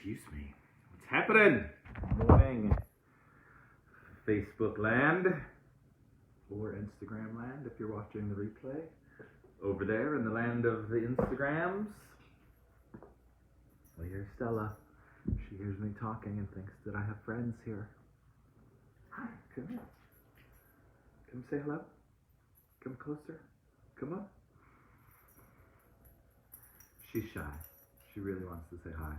Excuse me. What's happening? Morning, Facebook land, or Instagram land if you're watching the replay. Over there in the land of the Instagrams. Well, here's Stella. She hears me talking and thinks that I have friends here. Hi, come here. Come say hello. Come closer. Come up. She's shy. She really wants to say hi.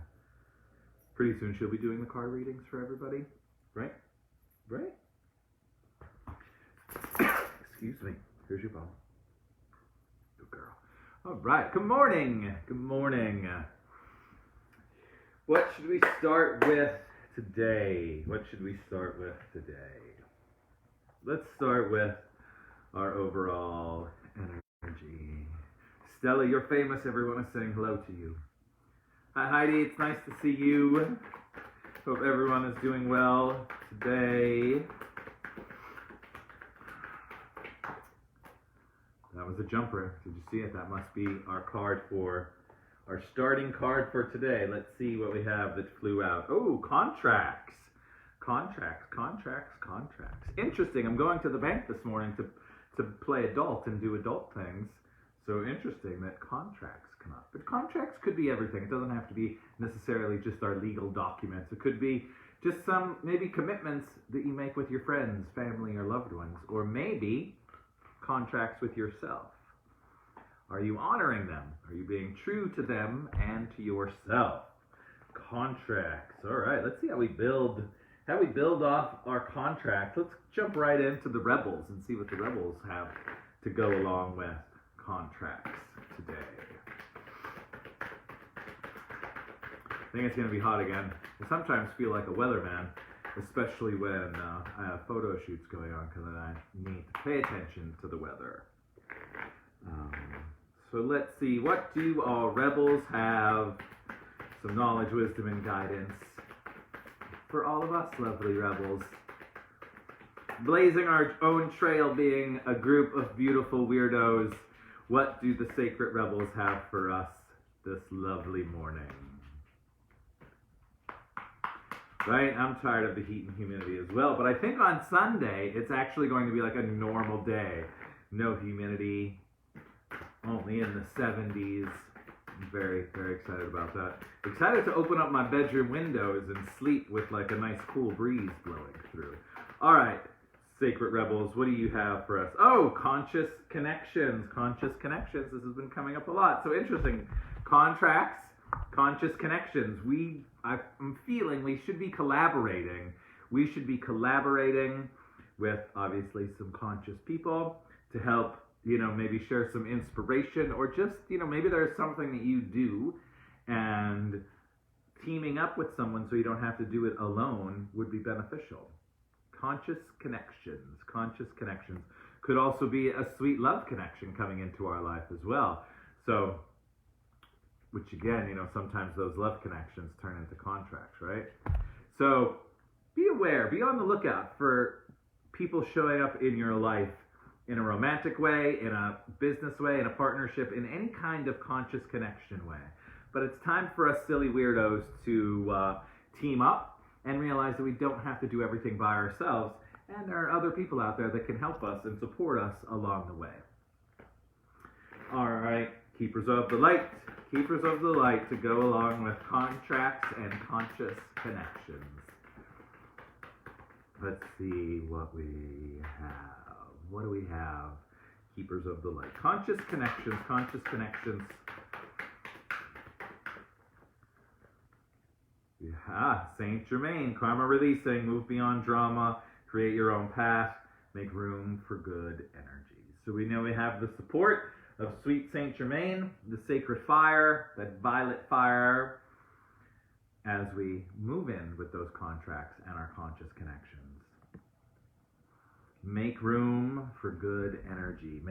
Pretty soon she'll be doing the card readings for everybody. Right? Right? Excuse me. Here's your ball. Good girl. All right. Good morning. Good morning. What should we start with today? Let's start with our overall energy. Stella, you're famous. Everyone is saying hello to you. Hi, Heidi. It's nice to see you. Hope everyone is doing well today. That was a jumper. Did you see it? That must be our card for our starting card for today. Let's see what we have that flew out. Oh, contracts. Contracts. Interesting. I'm going to the bank this morning to play adult and do adult things. So interesting that contracts come up. But contracts could be everything. It doesn't have to be necessarily just our legal documents. It could be just some maybe commitments that you make with your friends, family, or loved ones. Or maybe contracts with yourself. Are you honoring them? Are you being true to them and to yourself? Contracts. All right, let's see how we build off our contract. Let's jump right into the rebels and see what the rebels have to go along with contracts today. I think it's going to be hot again. I sometimes feel like a weatherman, especially when I have photo shoots going on, because I need to pay attention to the weather. So let's see, what do our rebels have? Some knowledge, wisdom, and guidance for all of us lovely rebels. Blazing our own trail, being a group of beautiful weirdos. What do the sacred rebels have for us this lovely morning? Right? I'm tired of the heat and humidity as well, but I think on Sunday it's actually going to be like a normal day. No humidity, only in the 70s. I'm very, very excited about that. Excited to open up my bedroom windows and sleep with like a nice cool breeze blowing through. All right, sacred rebels, what do you have for us? Oh, conscious connections. This has been coming up a lot. So interesting. Contracts, conscious connections. I'm feeling we should be collaborating. We should be collaborating with obviously some conscious people to help, maybe share some inspiration, or just, maybe there's something that you do and teaming up with someone so you don't have to do it alone would be beneficial. Conscious connections. Could also be a sweet love connection coming into our life as well. So, which again, sometimes those love connections turn into contracts, right? So be aware, be on the lookout for people showing up in your life in a romantic way, in a business way, in a partnership, in any kind of conscious connection way. But it's time for us silly weirdos to team up and realize that we don't have to do everything by ourselves, and there are other people out there that can help us and support us along the way. All right, keepers of the light to go along with contracts and conscious connections. Let's see what we have. What do we have? Keepers of the light. Conscious connections. Yeah, Saint Germain, karma releasing, move beyond drama, create your own path, make room for good energy. So we know we have the support of sweet Saint Germain, the sacred fire, that violet fire, as we move in with those contracts and our conscious connections. Make room for good energy.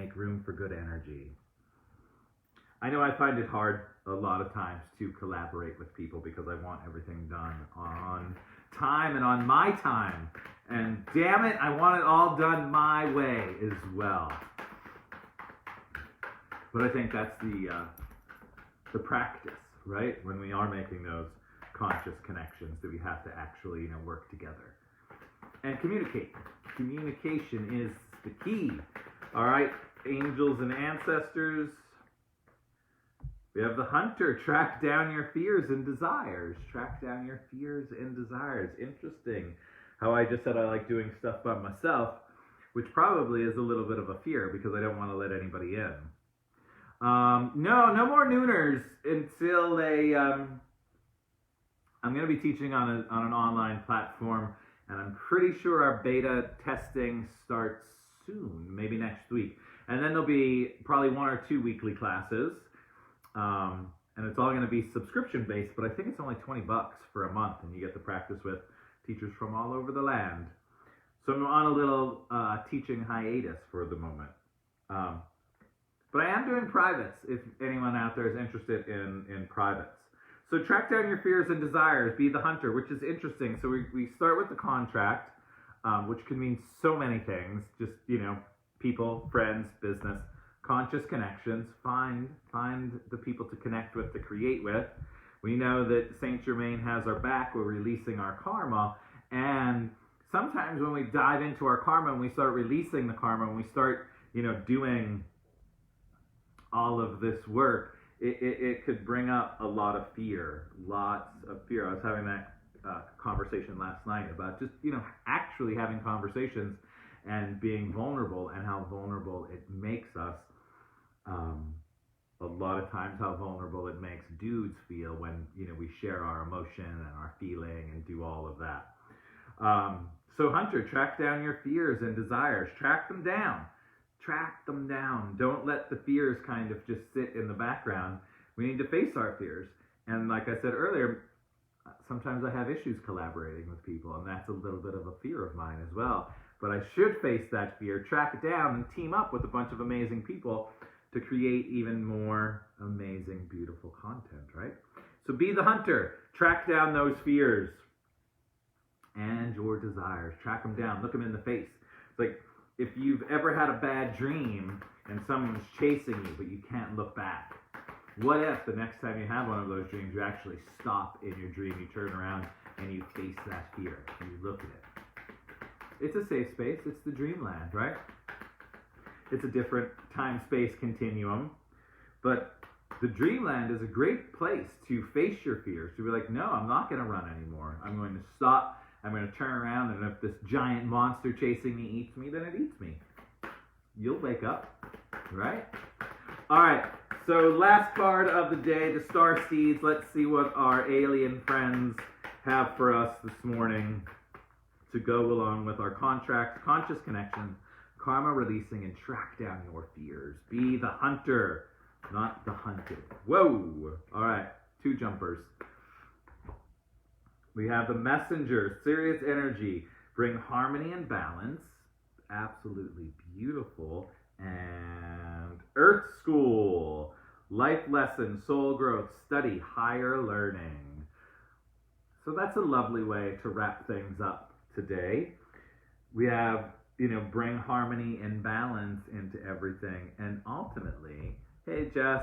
I know I find it hard a lot of times to collaborate with people because I want everything done on time and on my time. And damn it, I want it all done my way as well. But I think that's the practice, right? When we are making those conscious connections that we have to actually, work together. And communicate. Communication is the key. All right, angels and ancestors. We have the hunter. Track down your fears and desires. Track down your fears and desires. Interesting how I just said I like doing stuff by myself, which probably is a little bit of a fear because I don't want to let anybody in. No more nooners until I'm going to be teaching on an online platform, and I'm pretty sure our beta testing starts soon, maybe next week. And then there'll be probably 1 or 2 weekly classes, and it's all going to be subscription based, but I think it's only $20 for a month, and you get to practice with teachers from all over the land. So I'm on a little teaching hiatus for the moment. But I am doing privates if anyone out there is interested in privates. So track down your fears and desires, be the hunter, which is interesting. So we start with the contract, which can mean so many things. Just, people, friends, business, conscious connections, find the people to connect with, to create with. We know that Saint Germain has our back, we're releasing our karma, and sometimes when we dive into our karma and we start releasing the karma and we start, doing all of this work, it could bring up a lot of fear, lots of fear. I was having that conversation last night about just, actually having conversations and being vulnerable, and how vulnerable it makes us. A lot of times how vulnerable it makes dudes feel when, we share our emotion and our feeling and do all of that. So hunter, track down your fears and desires. Track them down. Track them down. Don't let the fears kind of just sit in the background. We need to face our fears. And like I said earlier, sometimes I have issues collaborating with people, and that's a little bit of a fear of mine as well. But I should face that fear, track it down, and team up with a bunch of amazing people to create even more amazing, beautiful content, right? So be the hunter. Track down those fears and your desires. Track them down. Look them in the face. It's like if you've ever had a bad dream and someone's chasing you, but you can't look back. What if the next time you have one of those dreams, you actually stop in your dream, you turn around, and you face that fear, and you look at it. It's a safe space. It's the dreamland, right? It's a different time-space continuum. But the dreamland is a great place to face your fears, to be like, no, I'm not going to run anymore. I'm going to stop. I'm going to turn around, and if this giant monster chasing me eats me, then it eats me. You'll wake up, right? All right, so last card of the day, the star seeds. Let's see what our alien friends have for us this morning to go along with our contract, conscious connection, karma releasing, and track down your fears. Be the hunter, not the hunted. Whoa! All right, 2 jumpers. We have the messenger, Sirius energy, bring harmony and balance. Absolutely beautiful. And Earth School, life lesson, soul growth, study, higher learning. So that's a lovely way to wrap things up today. We have, bring harmony and balance into everything. And ultimately, hey Jess,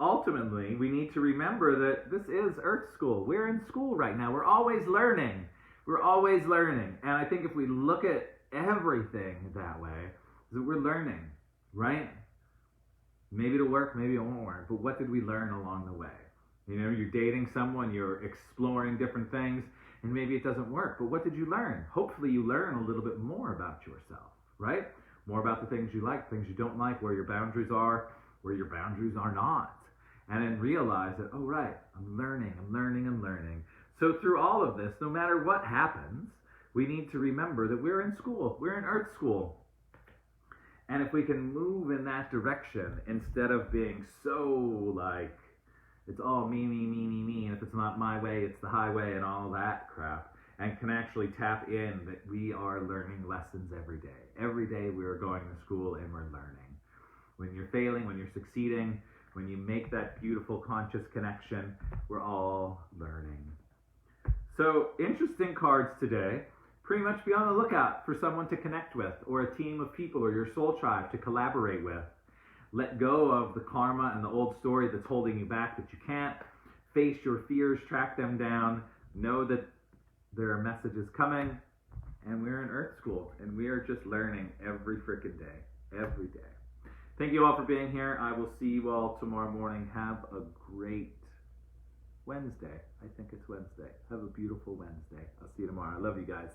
ultimately we need to remember that this is Earth School. We're in school right now. We're always learning. We're always learning. And I think if we look at everything that way, that we're learning, right? Maybe it'll work, maybe it won't work. But what did we learn along the way? You're dating someone, you're exploring different things, and maybe it doesn't work. But what did you learn? Hopefully you learn a little bit more about yourself, right? More about the things you like, things you don't like, where your boundaries are, where your boundaries are not. And then realize that, oh, right, I'm learning. So through all of this, no matter what happens, we need to remember that we're in school. We're in Earth School. And if we can move in that direction instead of being so like, it's all me, and if it's not my way, it's the highway and all that crap, and can actually tap in that we are learning lessons every day. Every day we are going to school and we're learning. When you're failing, when you're succeeding, when you make that beautiful conscious connection, we're all learning. So interesting cards today. Pretty much be on the lookout for someone to connect with, or a team of people, or your soul tribe to collaborate with. Let go of the karma and the old story that's holding you back that you can't. Face your fears, track them down, know that there are messages coming, and we're in Earth School, and we are just learning every freaking day. Every day. Thank you all for being here. I will see you all tomorrow morning. Have a great Wednesday. I think it's Wednesday. Have a beautiful Wednesday. I'll see you tomorrow. I love you guys.